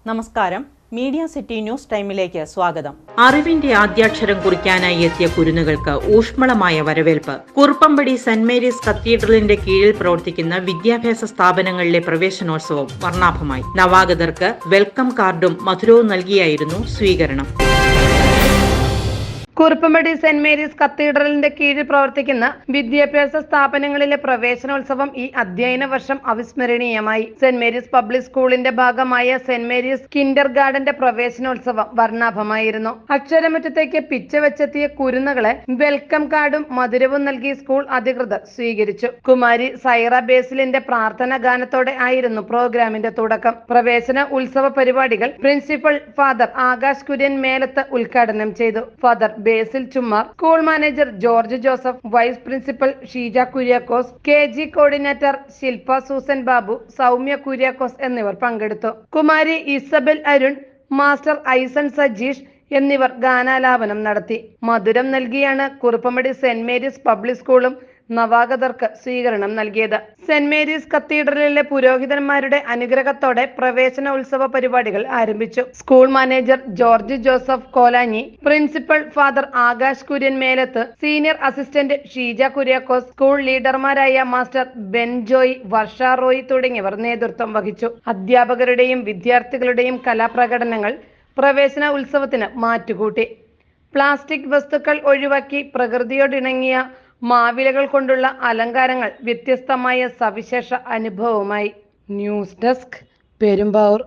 നമസ്കാരം. Media city news ടൈമിലേക്ക് സ്വാഗതം. അറിവിന്റെ ആദ്യാക്ഷരം കുറിക്കാനായി എത്തിയ കുരുന്നുകൾക്ക് ഊഷ്മളമായ വരവേൽപ്പ്. കുറുപ്പമ്പടി സെന്റ് മേരീസ് കത്തീഡ്രലിന്റെ കീഴിൽ പ്രവർത്തിക്കുന്ന വിദ്യാഭ്യാസ സ്ഥാപനങ്ങളിലെ പ്രവേശനോത്സവം വർണ്ണാഭമായി. നവാഗതർക്ക് വെൽക്കം കാർഡും മധുരവും നൽകിയായിരുന്നു സ്വീകരണം. കുറുപ്പമ്പടി സെന്റ് മേരീസ് കത്തീഡ്രലിന്റെ കീഴിൽ പ്രവർത്തിക്കുന്ന വിദ്യാഭ്യാസ സ്ഥാപനങ്ങളിലെ പ്രവേശനോത്സവം ഈ അധ്യയന വർഷം അവിസ്മരണീയമായി. സെന്റ് മേരീസ് പബ്ലിക് സ്കൂളിന്റെ ഭാഗമായ സെന്റ് മേരീസ് കിൻഡർ ഗാർഡന്റെ പ്രവേശനോത്സവം വർണ്ണാഭമായിരുന്നു. അക്ഷരമുറ്റത്തേക്ക് പിച്ചവെച്ചെത്തിയ കുരുന്നുകളെ വെൽക്കം കാർഡും മധുരവും നൽകി സ്കൂൾ അധികൃതർ സ്വീകരിച്ചു. കുമാരി സൈറ ബേസിലിന്റെ പ്രാർത്ഥന ഗാനത്തോടെ ആയിരുന്നു പ്രോഗ്രാമിന്റെ തുടക്കം. പ്രവേശന ഉത്സവ പരിപാടികൾ പ്രിൻസിപ്പൽ ഫാദർ ആകാശ് കുര്യൻ മേലത്ത് ഉദ്ഘാടനം ചെയ്തു. Father Basil Chummar, school manager George Joseph, vice principal Sheeja Kuriakose, KG coordinator Shilpa Susan Babu, Soumya Kuriakose എന്നിവർ പങ്കെടുത്തു. കുമാരി ഇസബൽ അരുൺ, മാസ്റ്റർ ഐസൺ സജീഷ് എന്നിവർ ഗാനാലാപനം നടത്തി. മധുരം നൽകിയാണ് കുറുപ്പമ്പടി സെന്റ് മേരീസ് പബ്ലിക് സ്കൂളും നവാഗതർക്ക് സ്വീകരണം നൽകിയത്. സെന്റ് മേരീസ് കത്തീഡ്രലിലെ പുരോഹിതന്മാരുടെ അനുഗ്രഹത്തോടെ പ്രവേശന ഉത്സവ പരിപാടികൾ ആരംഭിച്ചു. School manager George Joseph Kolanji, principal father Akash Kurian Melath, senior assistant Sheeja Kuriakose, school ലീഡർമാരായ മാസ്റ്റർ ബെൻജോയ്, വർഷ റോയ് തുടങ്ങിയവർ നേതൃത്വം വഹിച്ചു. അധ്യാപകരുടെയും വിദ്യാർത്ഥികളുടെയും കലാപ്രകടനങ്ങൾ പ്രവേശന ഉത്സവത്തിന് മാറ്റുകൂട്ടി. പ്ലാസ്റ്റിക് വസ്തുക്കൾ ഒഴിവാക്കി പ്രകൃതിയോടിണങ്ങിയ മാവിലകൾ കൊണ്ടുള്ള അലങ്കാരങ്ങൾ വ്യത്യസ്തമായ സവിശേഷ അനുഭവമായി. News desk, Perumbavoor.